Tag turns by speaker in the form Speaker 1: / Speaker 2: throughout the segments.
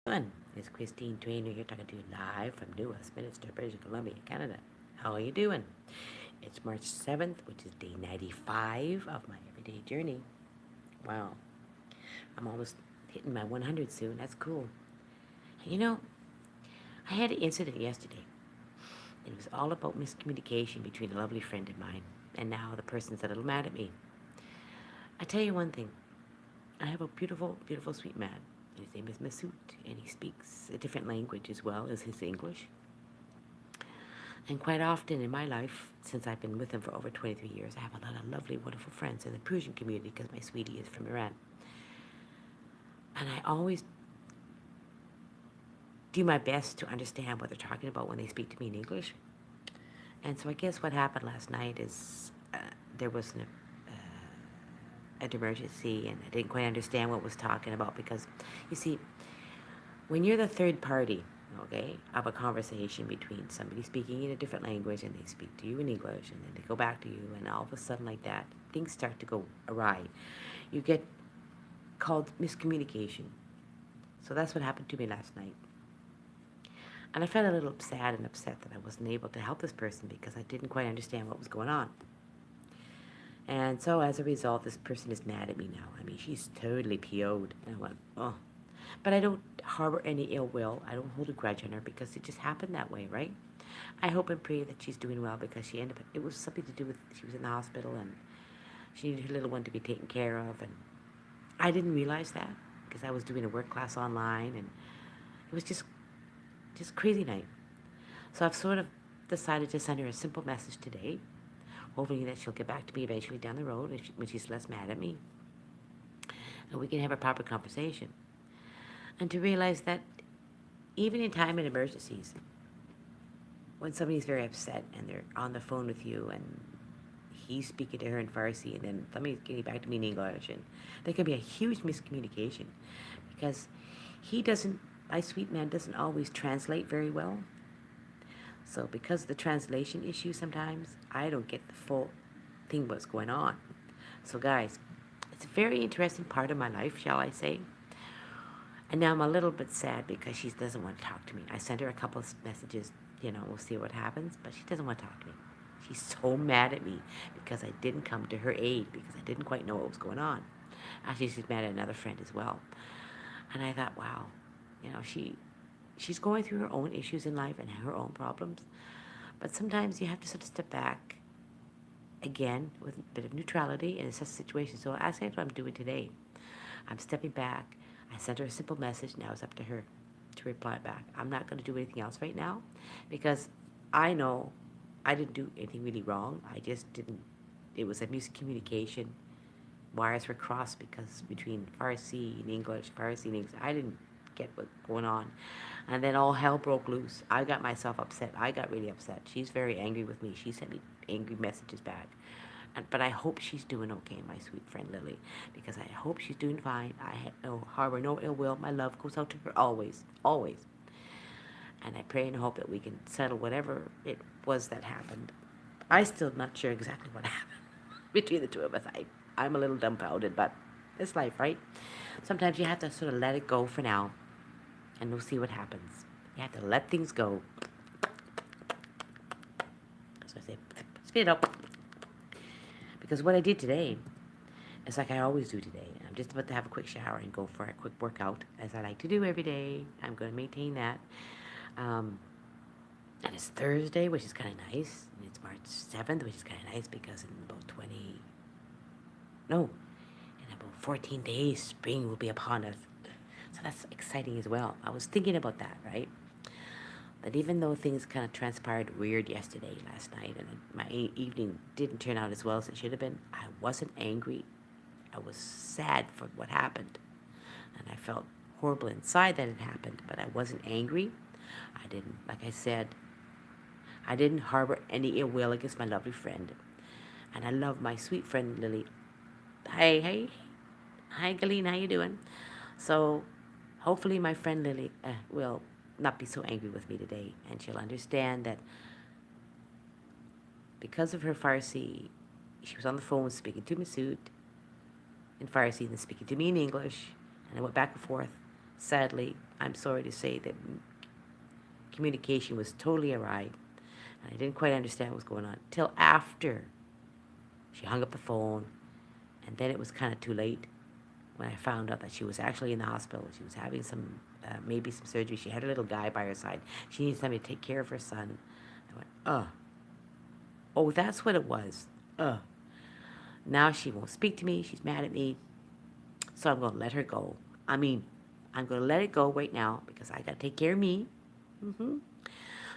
Speaker 1: Everyone, it's Christine Trainer here talking to you live from New Westminster, British Columbia, Canada. How are you doing? It's March 7th, which is day 95 of my everyday journey. Wow, I'm almost hitting my 100 soon. That's cool. You know, I had an incident yesterday. It was all about miscommunication between a lovely friend of mine, and now the person's a little mad at me. I tell you one thing, I have a beautiful, beautiful, sweet man. His name is Masood, and he speaks a different language as well as his English. And quite often in my life, since I've been with him for over 23 years, I have a lot of lovely, wonderful friends in the Persian community because my sweetie is from Iran. And I always do my best to understand what they're talking about when they speak to me in English. And so I guess what happened last night is there was an emergency, and I didn't quite understand what was talking about because, you see, when you're the third party, okay, of a conversation between somebody speaking in a different language and they speak to you in English and then they go back to you, and all of a sudden, like that, things start to go awry. You get called miscommunication. So that's what happened to me last night. And I felt a little sad and upset that I wasn't able to help this person because I didn't quite understand what was going on. And so as a result, this person is mad at me now. I mean, she's totally PO'd. And I went, oh. But I don't harbor any ill will. I don't hold a grudge on her because it just happened that way, right? I hope and pray that she's doing well because she ended up, it was something to do with, she was in the hospital and she needed her little one to be taken care of. And I didn't realize that because I was doing a work class online, and it was just crazy night. So I've sort of decided to send her a simple message today, hoping that she'll get back to me eventually down the road when she's less mad at me, and we can have a proper conversation. And to realize that even in time and emergencies, when somebody's very upset and they're on the phone with you and he's speaking to her in Farsi and then somebody's getting back to me in English, and there can be a huge miscommunication because he doesn't, my sweet man doesn't always translate very well. So because of the translation issue sometimes, I don't get the full thing what's going on. So guys, it's a very interesting part of my life, shall I say. And now I'm a little bit sad because she doesn't want to talk to me. I sent her a couple of messages, we'll see what happens, but she doesn't want to talk to me. She's so mad at me because I didn't come to her aid because I didn't quite know what was going on. Actually, she's mad at another friend as well. And I thought, wow, she's going through her own issues in life and her own problems. But sometimes you have to sort of step back again with a bit of neutrality in such a situation. So that's what I'm doing today. I'm stepping back. I sent her a simple message. Now it's up to her to reply back. I'm not going to do anything else right now because I know I didn't do anything really wrong. I just didn't. It was a miscommunication. Wires were crossed because between Farsi and English, I didn't get what's going on. And then all hell broke loose. I got myself upset. I got really upset. She's very angry with me. She sent me angry messages back. But I hope she's doing okay, my sweet friend Lily, because I hope she's doing fine. Harbor no ill will. My love goes out to her always, always. And I pray and hope that we can settle whatever it was that happened. I still not sure exactly what happened between the two of us. I'm a little dumbfounded, but it's life, right? Sometimes you have to sort of let it go for now, and we'll see what happens. You have to let things go. So I say, spit it out. Because what I did today is like I always do today. I'm just about to have a quick shower and go for a quick workout, as I like to do every day. I'm going to maintain that. And it's Thursday, which is kind of nice. And it's March 7th, which is kind of nice because in about 20... No, in about 14 days, spring will be upon us. So that's exciting as well. I was thinking about that, right? That even though things kind of transpired weird last night, and my evening didn't turn out as well as it should have been, I wasn't angry. I was sad for what happened. And I felt horrible inside that it happened, but I wasn't angry. I didn't, like I said, I didn't harbor any ill will against my lovely friend. And I love my sweet friend Lily. Hey. Hi, Galeen, how you doing? So hopefully my friend Lily will not be so angry with me today, and she'll understand that because of her Farsi, she was on the phone speaking to Masood in Farsi and then speaking to me in English, and I went back and forth. Sadly, I'm sorry to say that communication was totally awry, and I didn't quite understand what was going on till after she hung up the phone, and then it was kind of too late when I found out that she was actually in the hospital. She was having some, maybe some surgery. She had a little guy by her side. She needed somebody to take care of her son. I went, oh, that's what it was. Now she won't speak to me. She's mad at me. So I'm going to let her go. I mean, I'm going to let it go right now because I got to take care of me.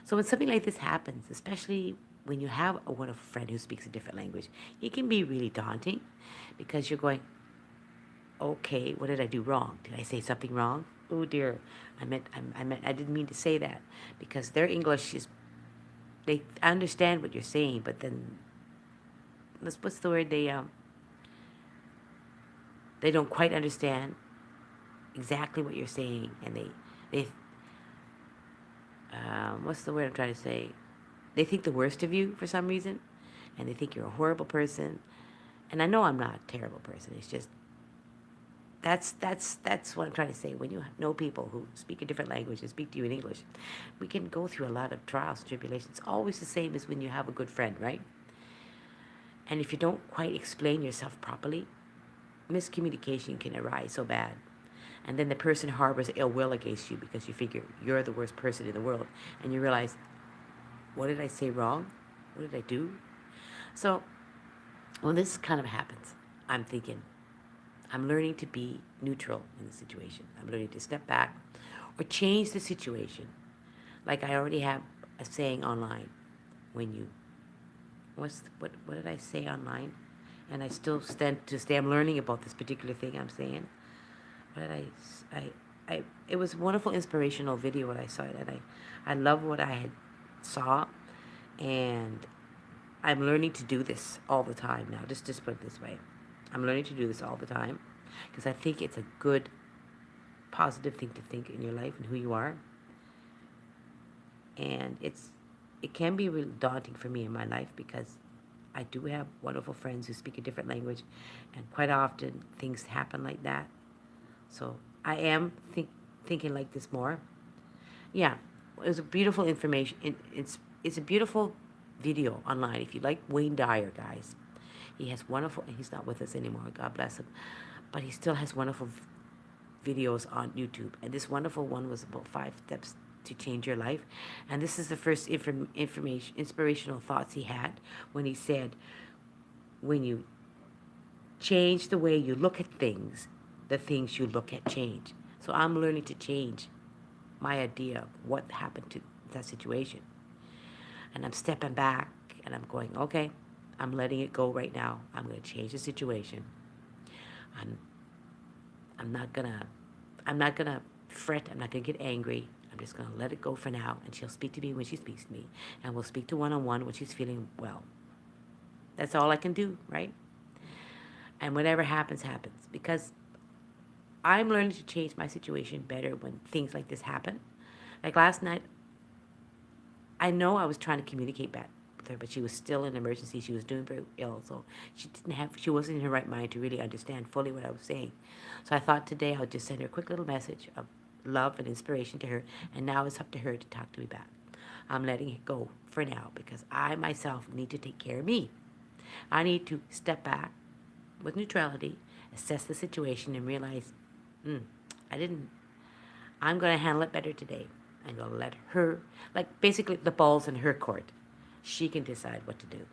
Speaker 1: So when something like this happens, especially when you have a wonderful friend who speaks a different language, it can be really daunting because you're going, okay, what did I do wrong? Did I say something wrong? Oh dear, I didn't mean to say that, because their English is, they understand what you're saying, but then, what's the word? They don't quite understand exactly what you're saying, and they what's the word I'm trying to say? They think the worst of you for some reason, and they think you're a horrible person. And I know I'm not a terrible person. It's just that's what I'm trying to say. When you know people who speak a different language and speak to you in English, we can go through a lot of trials and tribulations. It's always the same as when you have a good friend, right? And if you don't quite explain yourself properly, miscommunication can arise so bad. And then the person harbors ill will against you because you figure you're the worst person in the world. And you realize, what did I say wrong? What did I do? So when this kind of happens, I'm thinking, I'm learning to be neutral in the situation. I'm learning to step back or change the situation. Like I already have a saying online, when you, what did I say online? And I still stand to stay. I'm learning about this particular thing I'm saying. What did it was a wonderful inspirational video when I saw it, and I love what I had saw, and I'm learning to do this all the time now. Just put it this way. I'm learning to do this all the time because I think it's a good, positive thing to think in your life and who you are. And it can be really daunting for me in my life because I do have wonderful friends who speak a different language, and quite often things happen like that. So I am thinking like this more. Yeah, it was a beautiful information. It's a beautiful video online. If you like Wayne Dyer, guys, he has wonderful. He's not with us anymore. God bless him, but he still has wonderful videos on YouTube. And this wonderful one was about 5 steps to change your life. And this is the first inspirational thoughts he had when he said, when you change the way you look at things, the things you look at change. So I'm learning to change my idea of what happened to that situation. And I'm stepping back and I'm going, okay, I'm letting it go right now. I'm going to change the situation. I'm I'm not gonna I'm not gonna fret. I'm not gonna get angry. I'm just gonna let it go for now, and she'll speak to me when she speaks to me, and we'll speak to one-on-one when she's feeling well. That's all I can do, right? And whatever happens, happens. Because I'm learning to change my situation better when things like this happen. Like last night, I know I was trying to communicate back with her, but she was still in emergency. She was doing very ill, so she wasn't in her right mind to really understand fully what I was saying. So I thought today I would just send her a quick little message of love and inspiration to her, and now it's up to her to talk to me back. I'm letting it go for now because I myself need to take care of me. I need to step back with neutrality, assess the situation, and realize, I didn't. I'm going to handle it better today. I'm going to let her, like basically the ball's in her court. She can decide what to do,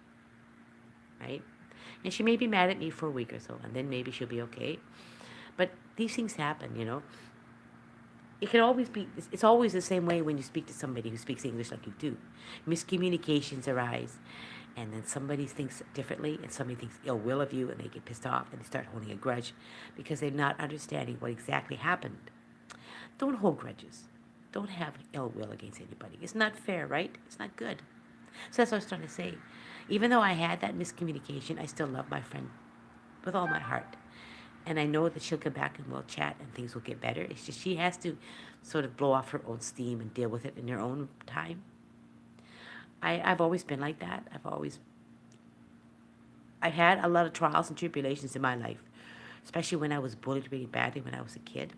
Speaker 1: right? And she may be mad at me for a week or so, and then maybe she'll be okay. But these things happen, you know. It can always be, it's always the same way when you speak to somebody who speaks English like you do. Miscommunications arise, and then somebody thinks differently, and somebody thinks ill will of you, and they get pissed off, and they start holding a grudge because they're not understanding what exactly happened. Don't hold grudges. Don't have ill will against anybody. It's not fair, right? It's not good. So that's what I was trying to say. Even though I had that miscommunication, I still love my friend with all my heart. And I know that she'll come back and we'll chat and things will get better. It's just she has to sort of blow off her own steam and deal with it in her own time. I've always been like that. I've had a lot of trials and tribulations in my life, especially when I was bullied really badly when I was a kid.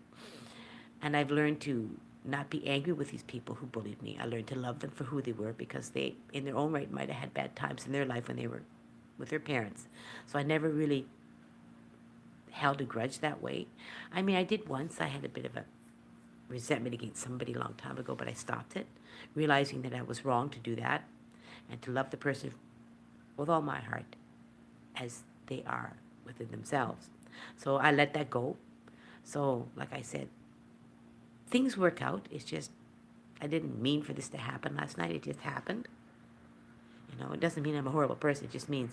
Speaker 1: And I've learned to not be angry with these people who bullied me. I learned to love them for who they were because they, in their own right, might have had bad times in their life when they were with their parents. So I never really held a grudge that way. I mean, I did once. I had a bit of a resentment against somebody a long time ago, but I stopped it, realizing that I was wrong to do that and to love the person with all my heart as they are within themselves. So I let that go. So, like I said, things work out. It's just, I didn't mean for this to happen last night. It just happened. You know, it doesn't mean I'm a horrible person. It just means,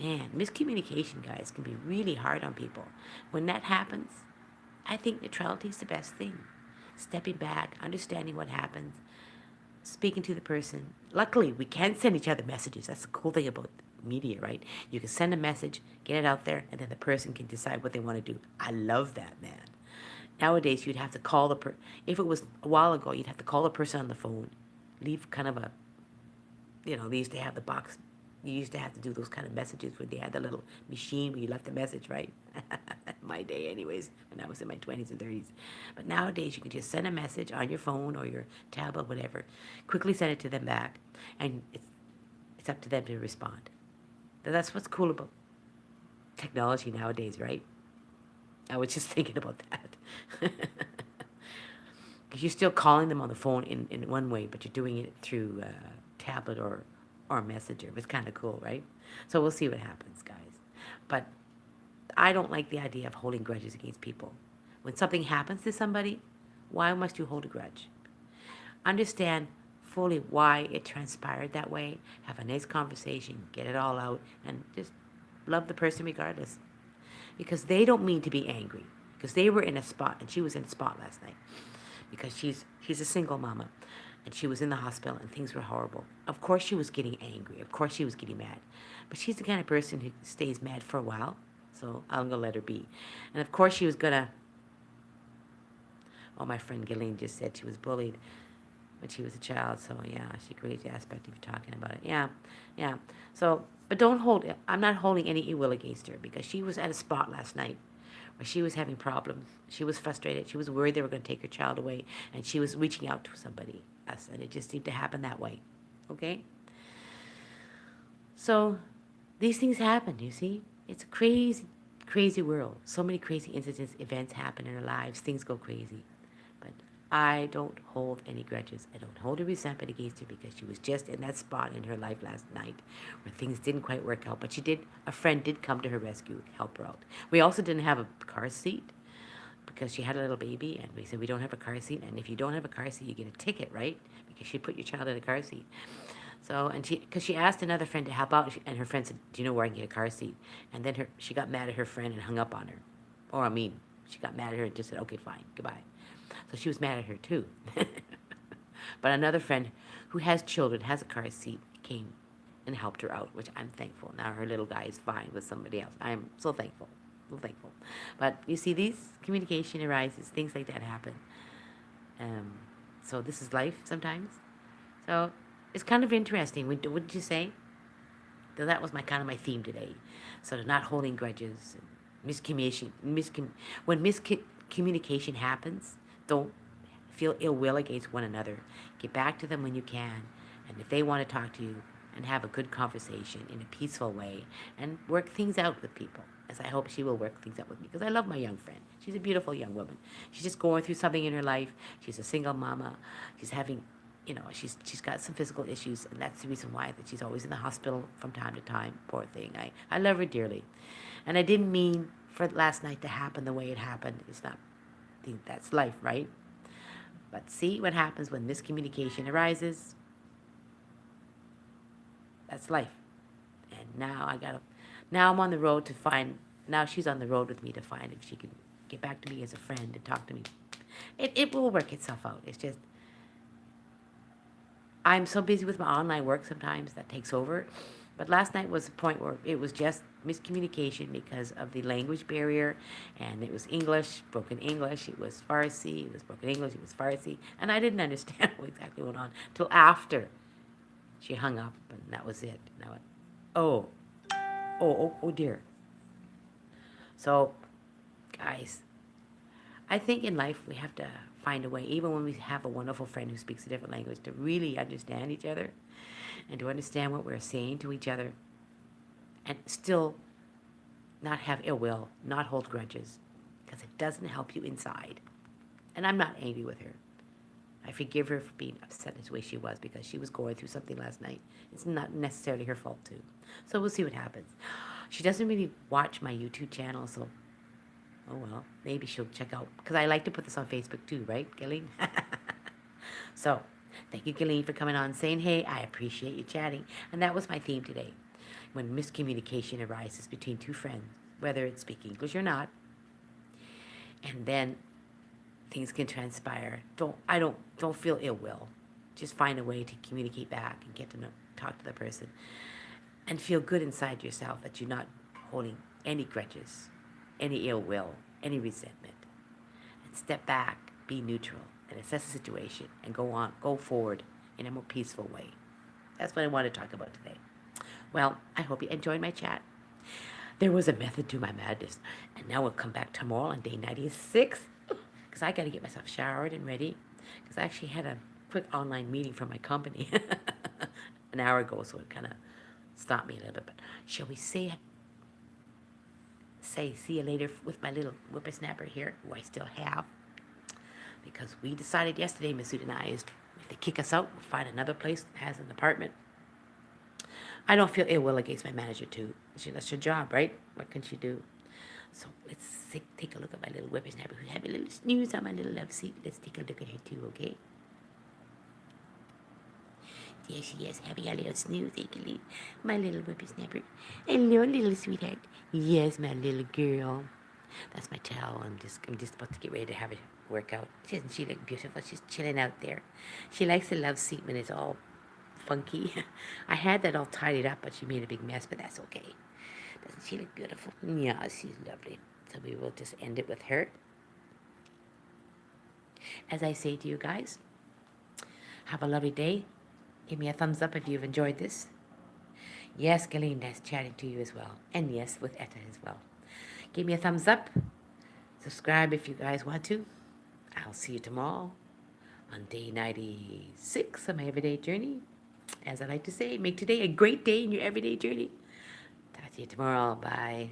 Speaker 1: man, miscommunication, guys, can be really hard on people. When that happens, I think neutrality is the best thing. Stepping back, understanding what happens, speaking to the person. Luckily, we can send each other messages. That's the cool thing about media, right? You can send a message, get it out there, and then the person can decide what they want to do. I love that, man. Nowadays, you'd have to call if it was a while ago, you'd have to call the person on the phone, leave kind of a, they used to have the box. You used to have to do those kind of messages where they had the little machine where you left a message, right? My day, anyways, when I was in my 20s and 30s. But nowadays, you can just send a message on your phone or your tablet, whatever, quickly send it to them back, and it's up to them to respond. That's what's cool about technology nowadays, right? I was just thinking about that. Because you're still calling them on the phone in one way, but you're doing it through tablet or messenger. It's kind of cool, right? So we'll see what happens, guys. But I don't like the idea of holding grudges against people. When something happens to somebody, why must you hold a grudge? Understand fully why it transpired that way. Have a nice conversation, get it all out, and just love the person regardless. Because they don't mean to be angry. Because they were in a spot, and she was in a spot last night. Because she's a single mama, and she was in the hospital, and things were horrible. Of course she was getting angry. Of course she was getting mad. But she's the kind of person who stays mad for a while, so I'm going to let her be. And of course she was going to, my friend Ghislaine just said she was bullied when she was a child, so yeah, she agrees the aspect of you talking about it. Yeah. So, but I'm not holding any ill will against her, because she was at a spot last night where she was having problems. She was frustrated. She was worried they were going to take her child away, and she was reaching out to somebody else, and it just seemed to happen that way. Okay? So, these things happen, you see? It's a crazy, crazy world. So many crazy incidents, events happen in our lives. Things go crazy. But I don't hold any grudges. I don't hold a resentment against her, because she was just in that spot in her life last night where things didn't quite work out. But a friend did come to her rescue, help her out. We also didn't have a car seat because she had a little baby, and we said we don't have a car seat. And if you don't have a car seat, you get a ticket, right? Because she put your child in a car seat. So, because she asked another friend to help out, and her friend said, "Do you know where I can get a car seat?" And then she got mad at her friend and hung up on her. She got mad at her and just said, "Okay, fine, goodbye." So she was mad at her too. But another friend who has children, has a car seat, came and helped her out, which I'm thankful. Now her little guy is fine with somebody else. I'm so thankful. So thankful. But you see, these communication arises, things like that happen. So this is life sometimes. So it's kind of interesting. Wouldn't you say? So that was my theme today. So not holding grudges, when miscommunication happens, don't feel ill will against one another. Get back to them when you can, and if they want to talk to you, and have a good conversation in a peaceful way, and work things out with people. As I hope she will work things out with me, because I love my young friend. She's a beautiful young woman. She's just going through something in her life. She's a single mama. She's having, she's got some physical issues, and that's the reason why that she's always in the hospital from time to time. Poor thing. I love her dearly, and I didn't mean for last night to happen the way it happened. That's life, right? But see what happens when miscommunication arises. That's life. And now I'm on the road to find, now she's on the road with me to find if she can get back to me as a friend and talk to me. It will work itself out. It's just, I'm so busy with my online work sometimes that takes over. But last night was the point where it was just miscommunication because of the language barrier, and it was English, broken English, it was Farsi, it was broken English, it was Farsi, and I didn't understand what exactly went on till after she hung up, and that was it. And I went, oh dear. So, guys, I think in life we have to find a way, even when we have a wonderful friend who speaks a different language, to really understand each other and to understand what we're saying to each other and still not have ill will, not hold grudges, because it doesn't help you inside. And I'm not angry with her. I forgive her for being upset as the way she was because she was going through something last night. It's not necessarily her fault too. So we'll see what happens. She doesn't really watch my YouTube channel, so oh well, maybe she'll check out, because I like to put this on Facebook too, right, Gillian? So, thank you, Gillian, for coming on saying, hey, I appreciate you chatting. And that was my theme today. When miscommunication arises between two friends, whether it's speak English or not, and then things can transpire. Don't feel ill will. Just find a way to communicate back and get to know, talk to the person, and feel good inside yourself that you're not holding any grudges, any ill will, any resentment. And step back, be neutral, and assess the situation, and go forward in a more peaceful way. That's what I want to talk about today. Well, I hope you enjoyed my chat. There was a method to my madness, and now we'll come back tomorrow on day 96, because I got to get myself showered and ready, because I actually had a quick online meeting from my company an hour ago, so it kind of stopped me a little bit. But shall we say see you later with my little whippersnapper here, who I still have, because we decided yesterday, Masood and I, is if they kick us out, we'll find another place that has an apartment. I don't feel ill will against my manager too. That's her job, right? What can she do? So let's take a look at my little whippersnapper who had a little snooze on my little love seat. Let's take a look at her too, okay? There she is, having a little snooze, actually. My little whippersnapper. Hello, little sweetheart. Yes, my little girl. That's my towel. I'm just about to get ready to have a workout. Doesn't she look beautiful? She's chilling out there. She likes the love seat when it's all funky. I had that all tidied up, but she made a big mess, but that's okay. Doesn't she look beautiful? Yeah, she's lovely. So we will just end it with her. As I say to you guys, have a lovely day. Give me a thumbs up if you've enjoyed this. Yes, Gillian, that's chatting to you as well. And yes, with Etta as well. Give me a thumbs up. Subscribe if you guys want to. I'll see you tomorrow on day 96 of my everyday journey. As I like to say, make today a great day in your everyday journey. Talk to you tomorrow. Bye.